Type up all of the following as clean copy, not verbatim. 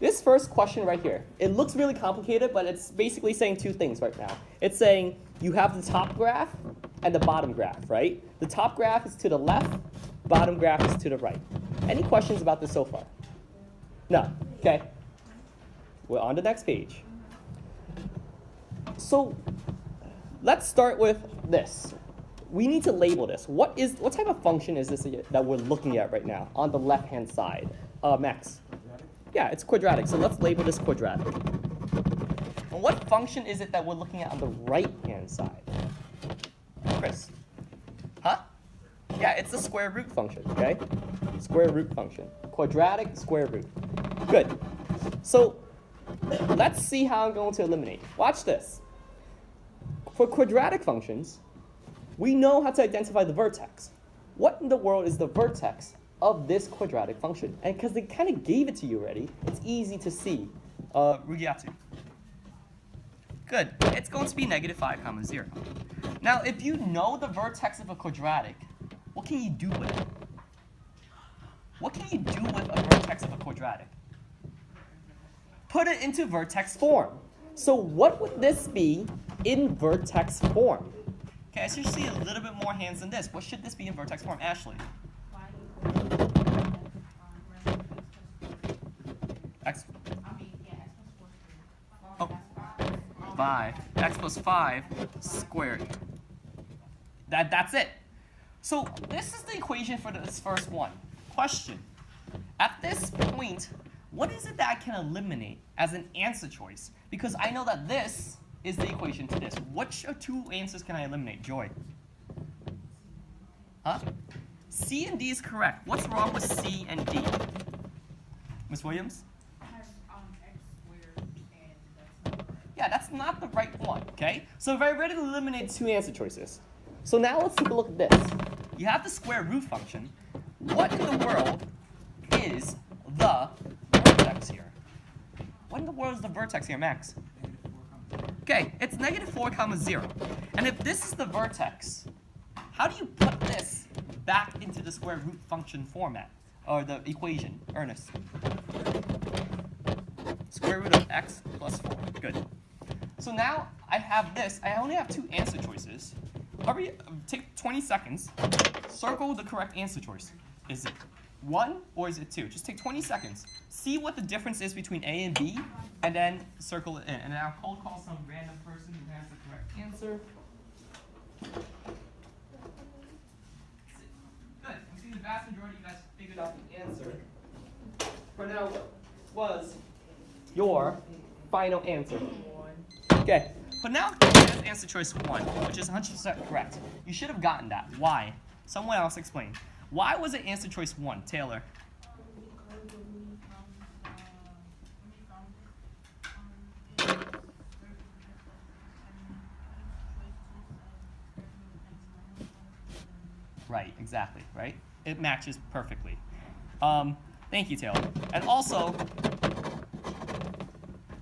this first question right here, it looks really complicated, but it's basically saying two things right now. It's saying you have the top graph and the bottom graph, right? The top graph is to the left, bottom graph is to the right. Any questions about this so far? No. Okay. We're on the next page. So let's start with this. We need to label this. What type of function is this that we're looking at right now on the left-hand side? Max. Yeah, it's quadratic. So let's label this quadratic. And what function is it that we're looking at on the right-hand side? Chris. Huh? Yeah, it's the square root function, okay? Square root function. Quadratic square root. Good. So let's see how I'm going to eliminate. Watch this. For quadratic functions, we know how to identify the vertex. What in the world is the vertex of this quadratic function? And because they kind of gave it to you already, it's easy to see. Rugiatu. Good. It's going to be -5, 0. Now, if you know the vertex of a quadratic, what can you do with it? What can you do with a vertex of a quadratic? Put it into vertex form. So what would this be in vertex form? Okay, I should see a little bit more hands than this. What should this be in vertex form? Ashley. X. Oh. 5. X plus 5 squared. That's it. So this is the equation for this first one. Question. At this point, what is it that I can eliminate as an answer choice? Because I know that this is the equation to this. Which two answers can I eliminate? Joy. Huh? C and D is correct. What's wrong with C and D? Ms. Williams? X squared and that's not right. Yeah, that's not the right one, okay? So I've already eliminated two answer choices. So now let's take a look at this. You have the square root function. What in the world is the vertex here? What in the world is the vertex here, Max? Okay, it's -4, 0. And if this is the vertex, how do you put this back into the square root function format, or the equation? Ernest. Square root of x plus 4. Good. So now I have this. I only have two answer choices. Hurry, take 20 seconds. Circle the correct answer choice. Is it 1 or is it 2? Just take 20 seconds. See what the difference is between A and B, and then circle it in. And then I'll cold call some random person who has the correct answer. Good. I'm seeing the vast majority of you guys figured out the answer. For now, what was your final answer? Okay. But now there's answer choice 1, which is 100% correct. You should have gotten that. Why? Someone else explain. Why was it answer choice 1? Taylor. Right, exactly, right? It matches perfectly. Thank you, Taylor. And also,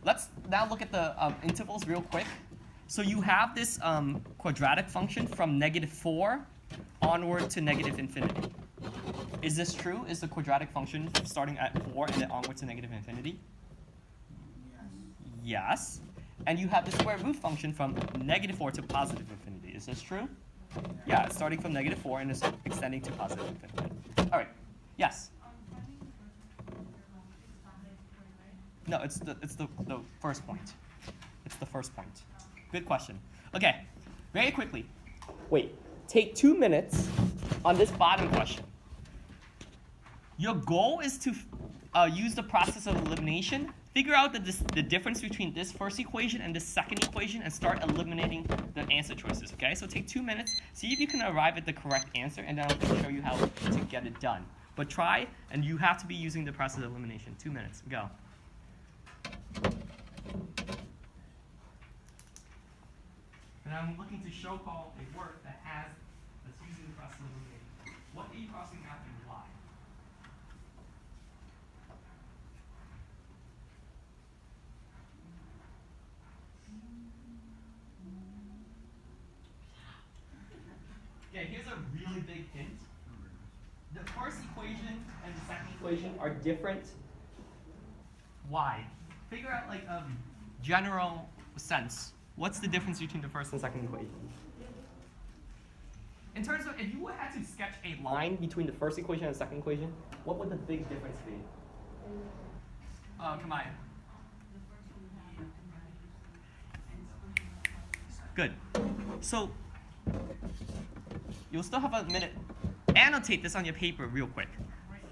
let's now look at the intervals real quick. So you have this quadratic function from -4 onward to -infinity. Is this true? Is the quadratic function starting at 4 and then onward to -infinity? Yes. And you have the square root function from -4 to +infinity. Is this true? Yeah, it's starting from -4 and it's extending to +infinity. All right. Yes. No, it's the first point. It's the first point. Good question. Okay, very quickly. Wait, take 2 minutes on this bottom question. Your goal is to use the process of elimination. Figure out the difference between this first equation and this second equation and start eliminating the answer choices, okay? So take 2 minutes, see if you can arrive at the correct answer, and then I'll show you how to get it done. But try, and you have to be using the process of elimination. 2 minutes, go. And I'm looking to show call a work that's using the process of elimination. What are you crossing out and why? Okay, here's a really big hint. The first equation and the second equation are different y. Figure out like a general sense. What's the difference between the first and second equation? In terms of, if you had to sketch a line between the first equation and the second equation, what would the big difference be? Come on. Good. So, you'll still have a minute. Annotate this on your paper real quick.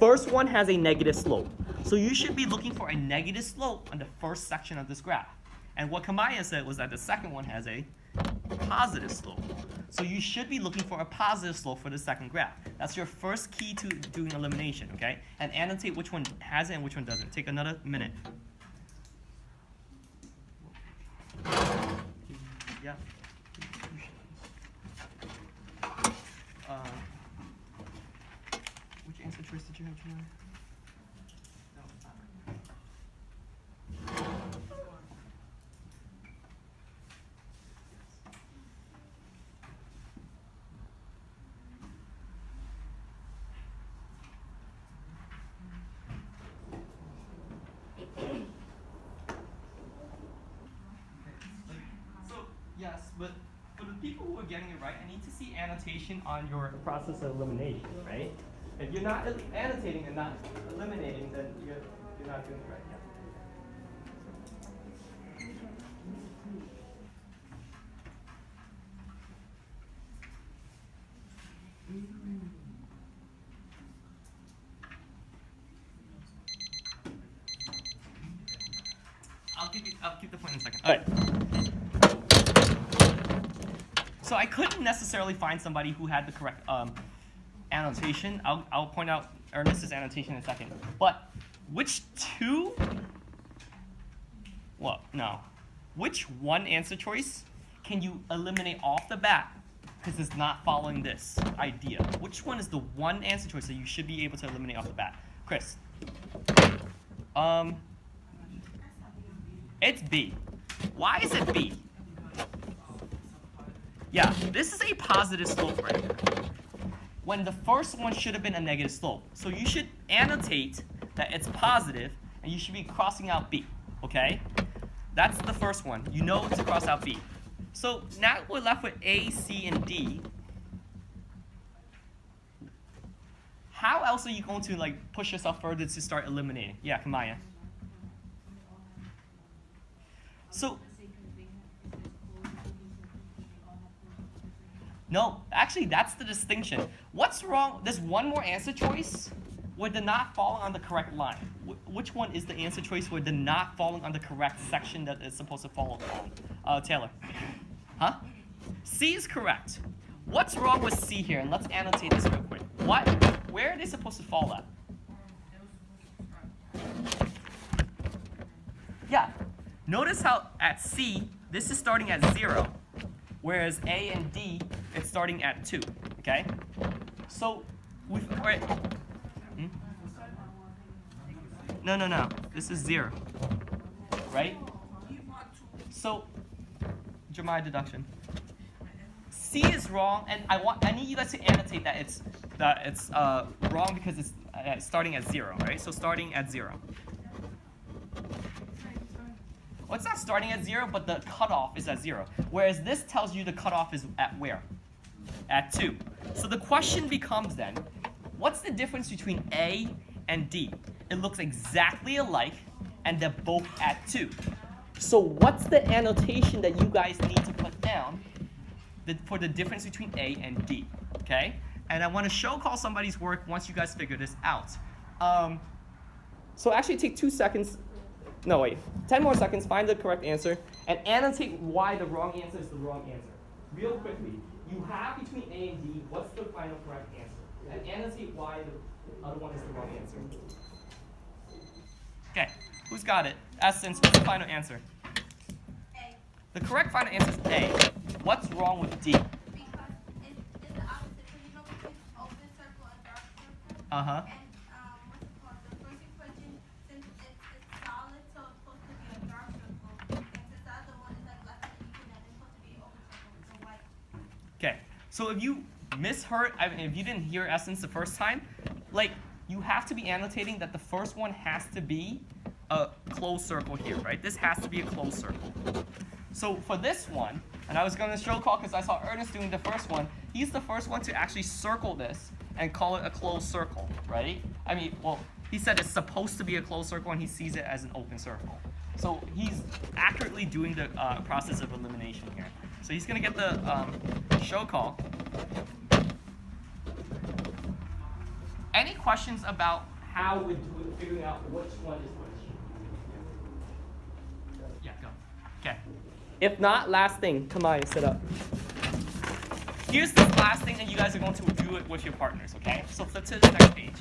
First one has a negative slope. So you should be looking for a negative slope on the first section of this graph. And what Kamaya said was that the second one has a positive slope. So you should be looking for a positive slope for the second graph. That's your first key to doing elimination, okay? And annotate which one has it and which one doesn't. Take another minute. Yeah. Which answer choice did you have, Jamila? No, it's not. So, yes, but for the people who are getting it right, I need to see annotation on your process of elimination, right? If you're not annotating and not eliminating, then you're not doing it right. Yeah. I'll keep the point in a second. All right. So I couldn't necessarily find somebody who had the correct annotation. I'll point out Ernest's annotation in a second. But which two? Well, no. Which one answer choice can you eliminate off the bat because it's not following this idea? Which one is the one answer choice that you should be able to eliminate off the bat? Chris. It's B. Why is it B? Yeah, this is a positive slope right here, when the first one should have been a negative slope. So you should annotate that it's positive, and you should be crossing out B, okay? That's the first one. You know to cross out B. So now we're left with A, C, and D. How else are you going to like push yourself further to start eliminating? Yeah, Kamaya. So, no, actually that's the distinction. What's wrong? There's one more answer choice where they're not falling on the correct line. Which one is the answer choice where they're not falling on the correct section that it's supposed to follow on? Taylor. Huh? C is correct. What's wrong with C here? And let's annotate this real quick. Where are they supposed to fall at? Yeah. Notice how at C, this is starting at 0, whereas A and D, it's starting at 2, okay? So, No. This is 0, right? So, Jeremiah deduction. C is wrong, and I need you guys to annotate that it's wrong because it's starting at 0, right? So starting at 0. Well, it's not starting at 0, but the cutoff is at 0. Whereas this tells you the cutoff is at where? At 2. So the question becomes then, what's the difference between A and D? It looks exactly alike, and they're both at 2. So what's the annotation that you guys need to put down for the difference between A and D? Okay? And I want to show call somebody's work once you guys figure this out. So actually take 2 seconds. No, wait. 10 more seconds, find the correct answer, and annotate why the wrong answer is the wrong answer. Real quickly, you have between A and D, what's the final correct answer? And annotate why the other one is the wrong answer. Okay, who's got it? Essence, what's the final answer? A. The correct final answer is A. What's wrong with D? Because it's the opposite. So you know between open circle and dark circle? Uh-huh. And what's it called? The first equation, since it's solid, so it's supposed to be a dark circle. And since the other one is like left and you can, it's supposed to be open circle, so white. Okay, so if you misheard, if you didn't hear Essence the first time, like, you have to be annotating that the first one has to be a closed circle here, right? This has to be a closed circle. So for this one, and I was going to show call because I saw Ernest doing the first one. He's the first one to actually circle this and call it a closed circle, right? I mean, well, he said it's supposed to be a closed circle and he sees it as an open circle. So he's accurately doing the process of elimination here. So he's going to get the show call. Any questions about how we're figuring out which one is which? Yeah, go. Okay. If not, last thing. Come on, sit up. Here's this last thing, and you guys are going to do it with your partners, okay? So flip to the next page.